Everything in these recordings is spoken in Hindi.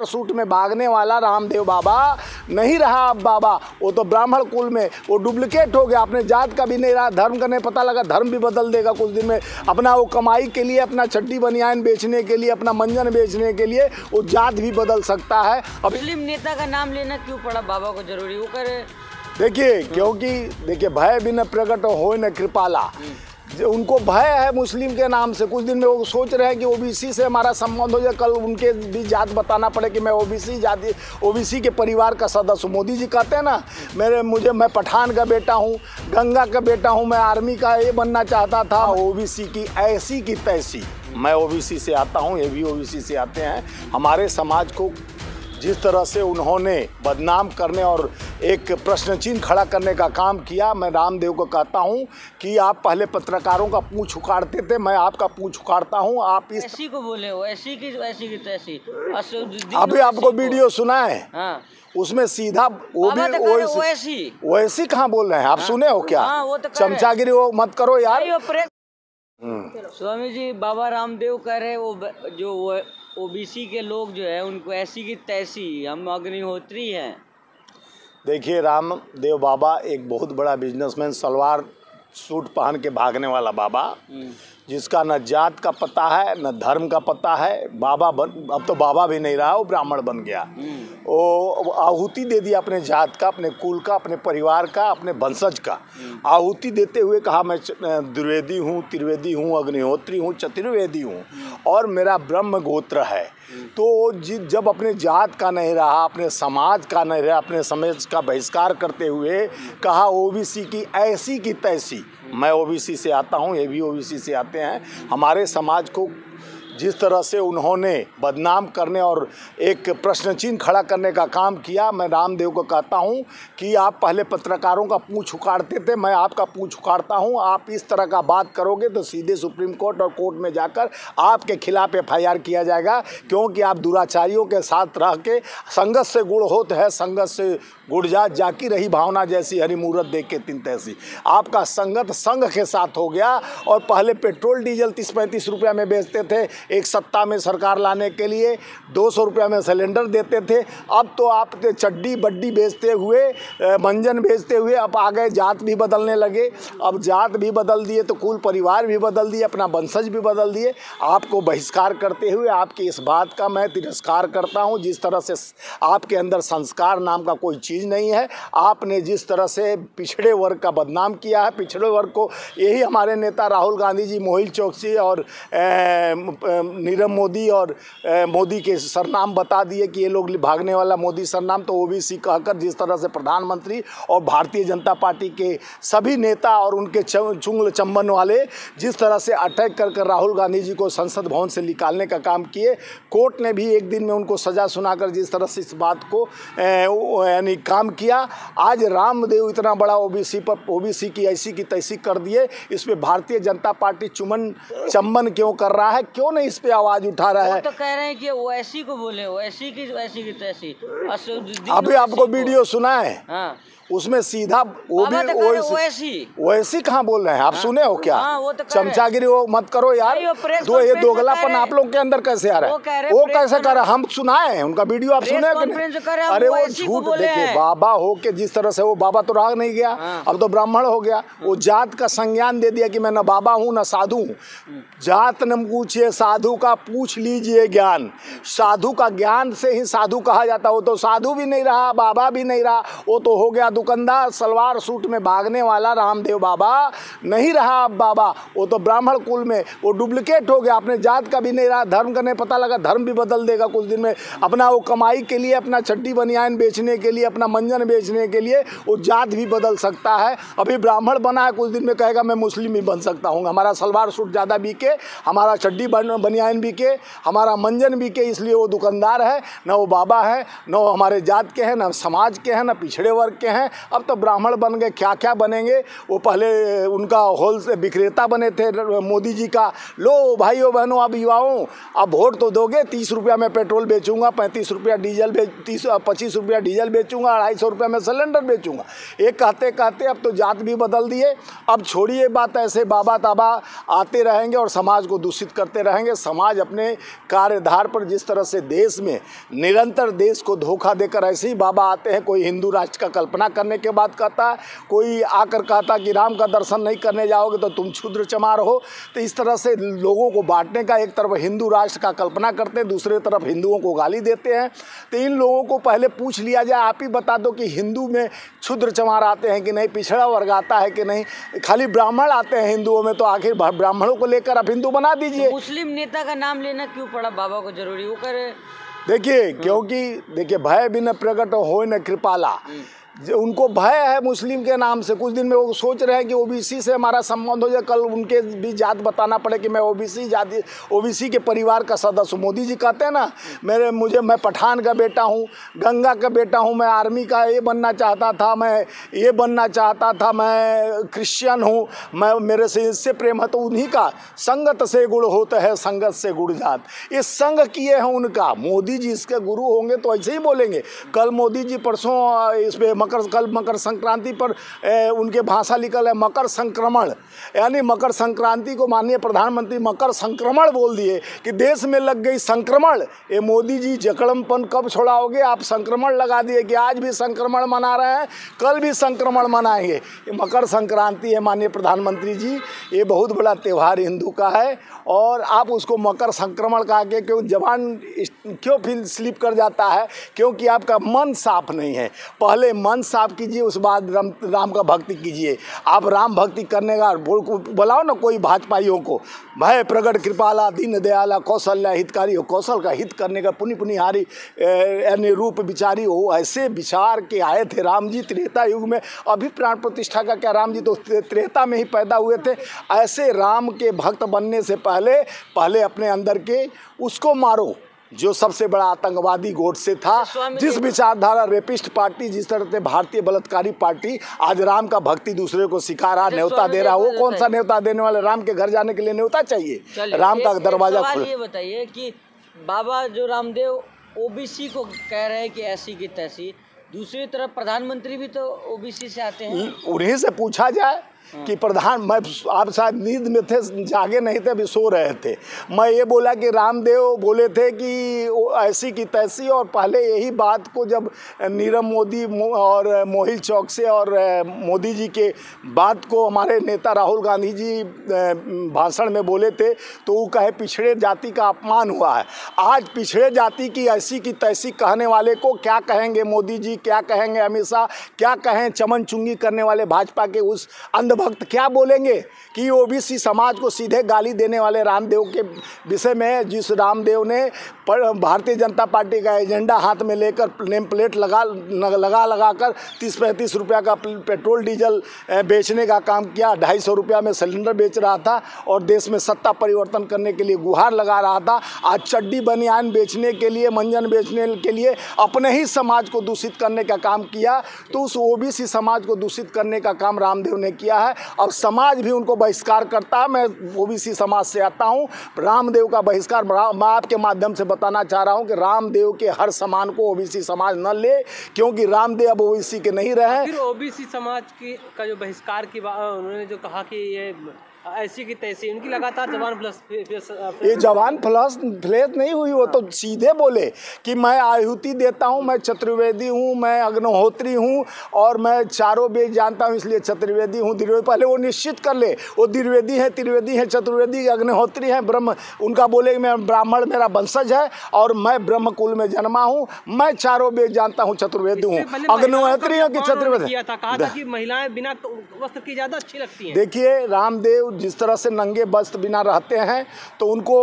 सूट में भागने वाला रामदेव बाबा नहीं रहा अब बाबा। वो तो ब्राह्मण कुल में वो डुप्लीकेट हो गया, अपने जात का भी नहीं रहा, धर्म का नहीं पता लगा, धर्म भी बदल देगा कुछ दिन में। अपना वो कमाई के लिए, अपना चड्डी बनियान बेचने के लिए, अपना मंजन बेचने के लिए वो जात भी बदल सकता है। अब मुस्लिम नेता का नाम लेना क्यों पड़ा बाबा को, जरूरी वो करे? देखिए, क्योंकि देखिए भय बिना प्रकट हो न कृपाला, उनको भय है मुस्लिम के नाम से। कुछ दिन में वो सोच रहे हैं कि ओबीसी से हमारा संबंध हो जाए, कल उनके भी जात बताना पड़े कि मैं ओबीसी जाति, ओबीसी के परिवार का सदस्य हूँ। मोदी जी कहते हैं ना, मैं पठान का बेटा हूँ, गंगा का बेटा हूँ, मैं आर्मी का ये बनना चाहता था। ओबीसी की ऐसी की तैसी, मैं ओबीसी से आता हूँ, ये भी ओबीसी से आते हैं। हमारे समाज को जिस तरह से उन्होंने बदनाम करने और एक प्रश्न चिन्ह खड़ा करने का काम किया, मैं रामदेव को कहता हूं कि आप पहले पत्रकारों का पूंछ उखाड़ते थे, मैं आपका पूंछ उखाड़ता हूं। आप इस ऐसी को बोले हो, ऐसी की तैसी। अभी आपको वीडियो सुना है, हाँ। उसमें सीधा वो भी वैसी कहाँ बोल रहे हैं आप? हाँ। सुने हो क्या? हाँ, वो तो चमचागिरी वो मत करो यार। स्वामी जी, बाबा रामदेव कह रहे वो जो ओबीसी के लोग जो है उनको ऐसी की तैसी, हम अग्निहोत्री हैं। देखिए, रामदेव बाबा एक बहुत बड़ा बिजनेसमैन, सलवार सूट पहन के भागने वाला बाबा, जिसका न जात का पता है न धर्म का पता है। अब तो बाबा भी नहीं रहा, वो ब्राह्मण बन गया। वो आहुति दे दिया अपने जात का, अपने कुल का, अपने परिवार का, अपने वंशज का। आहुति देते हुए कहा मैं द्विवेदी हूँ, त्रिवेदी हूँ, अग्निहोत्री हूँ, चतुर्वेदी हूँ और मेरा ब्रह्म गोत्र है। तो जब अपने जात का नहीं रहा, अपने समाज का नहीं रहा, अपने समाज का बहिष्कार करते हुए कहा ओबीसी की ऐसी की तैसी, मैं ओबीसी से आता हूँ, ये भी ओबीसी से आते हैं। हमारे समाज को जिस तरह से उन्होंने बदनाम करने और एक प्रश्न चिन्ह खड़ा करने का काम किया, मैं रामदेव को कहता हूं कि आप पहले पत्रकारों का पूंछ उखाड़ते थे, मैं आपका पूंछ उखाड़ता हूं। आप इस तरह का बात करोगे तो सीधे सुप्रीम कोर्ट और कोर्ट में जाकर आपके खिलाफ FIR किया जाएगा, क्योंकि आप दुराचारियों के साथ रह के संगत से गुड़ होत है, संगत से गुड़ जाकी रही भावना जैसी, हरी मूरत देख के तीन तैसी। आपका संगत संघ के साथ हो गया। और पहले पेट्रोल डीजल 30-35 रुपया में बेचते थे, एक सत्ता में सरकार लाने के लिए 200 रुपया में सिलेंडर देते थे। अब तो आप चड्डी बड्डी बेचते हुए, मंजन बेचते हुए अब आ गए, जात भी बदलने लगे। अब जात भी बदल दिए तो कुल परिवार भी बदल दिए, अपना वंशज भी बदल दिए। आपको बहिष्कार करते हुए आपकी इस बात का मैं तिरस्कार करता हूं। जिस तरह से आपके अंदर संस्कार नाम का कोई चीज़ नहीं है, आपने जिस तरह से पिछड़े वर्ग का बदनाम किया है, पिछड़े वर्ग को यही हमारे नेता राहुल गांधी जी मोहिल चौकसी और नीरव मोदी और मोदी के सरनाम बता दिए कि ये लोग भागने वाला मोदी सरनाम। तो ओबीसी कहकर जिस तरह से प्रधानमंत्री और भारतीय जनता पार्टी के सभी नेता और उनके चुंगल चंबन वाले जिस तरह से अटैक कर राहुल गांधी जी को संसद भवन से निकालने का काम किए, कोर्ट ने भी एक दिन में उनको सजा सुनाकर जिस तरह से इस बात को यानी काम किया। आज रामदेव इतना बड़ा ओबीसी की ऐसी की तैसी कर दिए। इस पे भारतीय जनता पार्टी चंबन क्यों कर रहा है, क्यों नहीं इस पे आवाज उठा रहा है? तो कह रहे हैं कि वो ऐसी को बोले हो, ऐसी की तैसी। अभी आपको वीडियो सुना है, हाँ। उसमें सीधा वो भी वैसी कहाँ बोल रहे हैं आप? सुने हो क्या? हाँ, तो चमचागिरी वो मत करो यार। ये दोगलापन आप लोग के अंदर कैसे आ रहा है? वो कैसे कर रहा है? हम सुनाए हैं उनका वीडियो, आप सुने कि नहीं? अरे वो झूठ। देखिए, बाबा हो के जिस तरह से वो बाबा तो रह नहीं गया, अब तो ब्राह्मण हो गया। वो जात का संज्ञान दे दिया कि मैं न बाबा हूँ न साधु हूँ। जात न पूछिए साधु का, पूछ लीजिए ज्ञान। साधु का ज्ञान से ही साधु कहा जाता। वो तो साधु भी नहीं रहा, बाबा भी नहीं रहा, वो तो हो गया दुकानदार। सलवार सूट में भागने वाला रामदेव बाबा नहीं रहा अब बाबा। वो तो ब्राह्मण कुल में वो डुप्लीकेट हो गया, अपने जात का भी नहीं रहा, धर्म का नहीं पता लगा, धर्म भी बदल देगा कुछ दिन में। अपना वो कमाई के लिए, अपना चड्डी बनियान बेचने के लिए, अपना मंजन बेचने के लिए वो जात भी बदल सकता है। अभी ब्राह्मण बना है, कुछ दिन में कहेगा मैं मुस्लिम भी बन सकता हूँ। हमारा सलवार सूट ज़्यादा बिके, हमारा चड्डी बनियान बिके, हमारा मंजन बिके, इसलिए वो दुकानदार है। न वो बाबा है, न वो हमारे जात के हैं, न समाज के हैं, न पिछड़े वर्ग के हैं। अब तो ब्राह्मण बन गए, क्या क्या बनेंगे। वो पहले उनका होल से विक्रेता बने थे मोदी जी का। लो भाइयों बहनों, अब युवाओं, अब वोट तो दोगे, 30 रुपया में पेट्रोल बेचूंगा, 35 रुपया डीजल 25 रुपया डीजल बेचूंगा, 250 रुपया में सिलेंडर बेचूंगा। एक कहते कहते अब तो जात भी बदल दिए। अब छोड़िए बात, ऐसे बाबा ताबा आते रहेंगे और समाज को दूषित करते रहेंगे। आगे समाज अपने कार्यधार पर जिस तरह से देश में निरंतर देश को धोखा देकर ऐसे ही बाबा आते हैं। कोई हिंदू राष्ट्र का कल्पना करने के बाद कहता है, कोई आकर कहता कि राम का दर्शन नहीं करने जाओगे तो तुम क्षुद्र चमार हो। तो इस तरह से लोगों को बांटने का, एक तरफ हिंदू राष्ट्र का कल्पना करते हैं, दूसरी तरफ हिंदुओं को गाली देते हैं। तो इन लोगों को पहले पूछ लिया जाए, आप ही बता दो कि हिंदू में क्षुद्र चमार आते हैं कि नहीं, पिछड़ा वर्ग आता है कि नहीं, खाली ब्राह्मण आते हैं हिंदुओं में, तो आखिर ब्राह्मणों को लेकर आप हिंदू बना दीजिए। तो मुस्लिम नेता का नाम लेना क्यों पड़ा बाबा को, जरूरी वो करे? देखिए, क्योंकि देखिए, भय बिन प्रकट होय न कृपाला, उनको भय है मुस्लिम के नाम से। कुछ दिन में वो सोच रहे हैं कि ओबीसी से हमारा संबंध हो जाए, कल उनके भी जात बताना पड़े कि मैं ओबीसी के परिवार का सदस्य हूँ। मोदी जी कहते हैं ना, मैं पठान का बेटा हूँ, गंगा का बेटा हूँ, मैं आर्मी का ये बनना चाहता था, मैं ये बनना चाहता था, मैं क्रिश्चियन हूँ, मैं मेरे से इससे प्रेम है। तो उन्हीं का संगत से गुण होता है, संगत से गुण जात, ये संग किए हैं उनका। मोदी जी इसके गुरु होंगे तो ऐसे ही बोलेंगे। कल मोदी जी परसों इस पे कल मकर संक्रांति पर उनके भाषा निकल है मकर संक्रमण, यानी मकर संक्रांति को माननीय प्रधानमंत्री मकर संक्रमण बोल दिए कि देश में लग गई संक्रमण। ये मोदी जी जकड़मपन कब छोड़ाओगे? आप संक्रमण लगा दिए कि आज भी संक्रमण मना रहे हैं, कल भी संक्रमण मनाएंगे। ये मकर संक्रांति है माननीय प्रधानमंत्री जी, ये बहुत बड़ा त्यौहार हिंदू का है, और आप उसको मकर संक्रमण कहा के क्यों जबान क्यों फिर स्लिप कर जाता है? क्योंकि आपका मन साफ नहीं है। पहले मन साफ कीजिए, उस बाद राम का भक्ति कीजिए। आप राम भक्ति करने का बुलाओ ना कोई भाजपाइयों को, भय प्रगट कृपाला दीन दयाला कौशल्या हितकारी हो, कौशल का हित करने का पुनिहारी यानी रूप विचारी हो। ऐसे विचार के आए थे राम जी त्रेता युग में। अभी प्राण प्रतिष्ठा का क्या, राम जी तो त्रेता में ही पैदा हुए थे। ऐसे राम के भक्त बनने से पहले अपने अंदर के उसको मारो जो सबसे बड़ा आतंकवादी गोडसे था, जिस विचारधारा रेपिस्ट पार्टी, जिस तरह से भारतीय बलात्कारी पार्टी आज राम का भक्ति दूसरे को सिखा रहा, न्योता दे रहा। वो कौन सा न्योता देने वाले? राम के घर जाने के लिए न्योता चाहिए, राम का दरवाजा खुला। ये बताइए कि बाबा जो रामदेव ओबीसी को कह रहे हैं कि ऐसी की तैसी, दूसरी तरफ प्रधानमंत्री भी तो ओबीसी से आते हैं। उन्हीं से पूछा जाए कि मैं आप शायद नींद में थे, जागे नहीं थे, अभी सो रहे थे। मैं ये बोला कि रामदेव बोले थे कि ऐसी की तैसी, और पहले यही बात को जब नीरव मोदी और मोहिल चौक से और मोदी जी के बात को हमारे नेता राहुल गांधी जी भाषण में बोले थे, तो वो कहे पिछड़े जाति का अपमान हुआ है। आज पिछड़े जाति की ऐसी की तैसी कहने वाले को क्या कहेंगे मोदी जी, क्या कहेंगे अमित शाह, क्या कहें चमन चुंगी करने वाले भाजपा के उस भक्त क्या बोलेंगे कि ओबीसी समाज को सीधे गाली देने वाले रामदेव के विषय में, जिस रामदेव ने भारतीय जनता पार्टी का एजेंडा हाथ में लेकर नेम प्लेट लगा कर 30-35 रुपया का पेट्रोल डीजल बेचने का काम किया, 250 रुपया में सिलेंडर बेच रहा था और देश में सत्ता परिवर्तन करने के लिए गुहार लगा रहा था। आज चड्डी बनियान बेचने के लिए, मंजन बेचने के लिए अपने ही समाज को दूषित करने का काम किया। तो उस ओबीसी समाज को दूषित करने का काम रामदेव ने किया है, और समाज भी उनको बहिष्कार करता है। मैं ओबीसी समाज से आता हूं, रामदेव का बहिष्कार मैं आपके माध्यम से बताना चाह रहा हूं कि रामदेव के हर सामान को ओबीसी समाज न ले, क्योंकि रामदेव अब ओबीसी के नहीं रहे। फिर ओबीसी समाज की का जो बहिष्कार की उन्होंने जो कहा कि ये ऐसी की तैसी, उनकी लगातार जवान ये जवान फ्लस नहीं हुई, वो तो सीधे बोले कि मैं आहुति देता हूँ, मैं चतुर्वेदी हूँ, मैं अग्निहोत्री हूँ, और मैं चारों वेद जानता हूँ इसलिए चतुर्वेदी हूँ। पहले वो निश्चित कर ले, वो द्विवेदी है, त्रिवेदी है, चतुर्वेदी, अग्निहोत्री है, ब्रह्म, उनका बोले मैं ब्राह्मण मेरा वंशज है और मैं ब्रह्म कुल में जन्मा हूँ, मैं चारों वेद जानता हूँ, चतुर्वेदी हूँ, अग्निहोत्री हूँ कि चतुर्वेदी। कहा था कि महिलाएं बिना वस्त्र की ज्यादा अच्छी लगती हैं। देखिए रामदेव जिस तरह से नंगे वस्त्र बिना रहते हैं तो उनको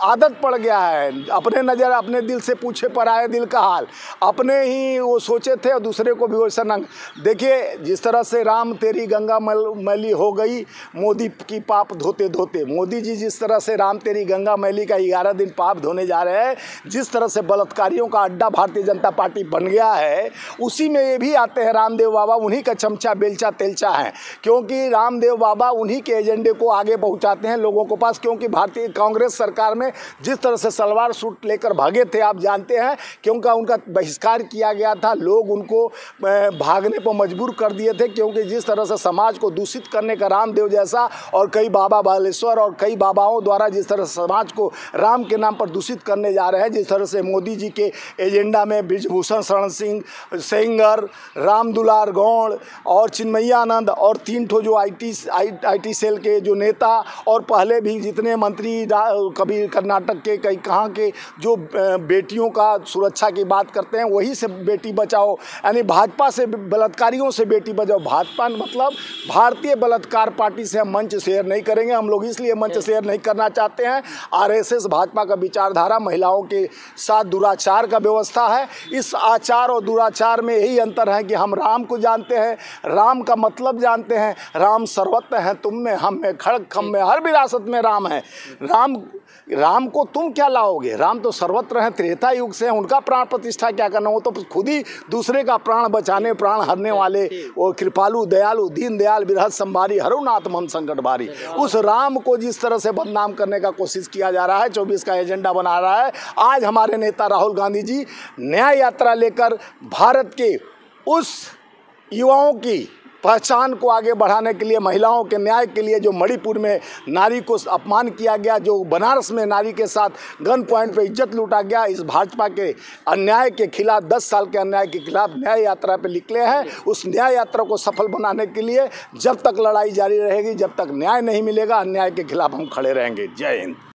आदत पड़ गया है। अपने नज़र अपने दिल से पूछे पर आए दिल का हाल, अपने ही वो सोचे थे और दूसरे को भी वैसा नंग। देखिए जिस तरह से राम तेरी गंगा मैली हो गई मोदी की पाप धोते धोते, मोदी जी जिस तरह से राम तेरी गंगा मैली का 11 दिन पाप धोने जा रहे हैं, जिस तरह से बलात्कारियों का अड्डा भारतीय जनता पार्टी बन गया है, उसी में ये भी आते हैं रामदेव बाबा, उन्हीं का चमचा बेलचा तेलचा है, क्योंकि रामदेव बाबा उन्हीं के एजेंडे एजेंडे को आगे पहुंचाते हैं लोगों के पास, क्योंकि भारतीय कांग्रेस सरकार में जिस तरह से सलवार सूट लेकर भागे थे आप जानते हैं, क्योंकि उनका बहिष्कार किया गया था, लोग उनको भागने पर मजबूर कर दिए थे, क्योंकि जिस तरह से समाज को दूषित करने का रामदेव जैसा और कई बाबा बालेश्वर और कई बाबाओं द्वारा जिस तरह से समाज को राम के नाम पर दूषित करने जा रहे हैं, जिस तरह से मोदी जी के एजेंडा में ब्रिजभूषण शरण सिंह सेंगर, राम दुलार गौड़ और चिन्मयानंद और 3 ठो जो आईटी सेल के जो नेता और पहले भी जितने मंत्री कभी कर्नाटक के कई कहाँ के जो बेटियों का सुरक्षा की बात करते हैं, वही से बेटी बचाओ, यानी भाजपा से बलात्कारियों से बेटी बचाओ। भाजपा मतलब भारतीय बलात्कार पार्टी से हम मंच शेयर नहीं करेंगे। हम लोग इसलिए मंच शेयर नहीं करना चाहते हैं, आरएसएस भाजपा का विचारधारा महिलाओं के साथ दुराचार का व्यवस्था है। इस आचार और दुराचार में यही अंतर है कि हम राम को जानते हैं, राम का मतलब जानते हैं, राम सर्वत्र हैं, तुम में हम में खड़ग खम में हर विरासत में राम है। राम को तुम क्या लाओगे? राम तो सर्वत्र हैं, त्रेता युग से हैं, उनका प्राण प्रतिष्ठा क्या करना? वो तो खुद ही दूसरे का प्राण बचाने प्राण हरने वाले वो कृपालु दयालु दीन दयाल बिरहत संभारी हरुनाथ मन संकट भारी, उस राम को जिस तरह से बदनाम करने का कोशिश किया जा रहा है, 24 का एजेंडा बना रहा है। आज हमारे नेता राहुल गांधी जी न्याय यात्रा लेकर भारत के उस युवाओं की पहचान को आगे बढ़ाने के लिए, महिलाओं के न्याय के लिए, जो मणिपुर में नारी को अपमान किया गया, जो बनारस में नारी के साथ गन पॉइंट पे इज्जत लूटा गया, इस भाजपा के अन्याय के खिलाफ 10 साल के अन्याय के खिलाफ न्याय यात्रा पे निकले हैं। उस न्याय यात्रा को सफल बनाने के लिए जब तक लड़ाई जारी रहेगी, जब तक न्याय नहीं मिलेगा, अन्याय के खिलाफ हम खड़े रहेंगे। जय हिंद।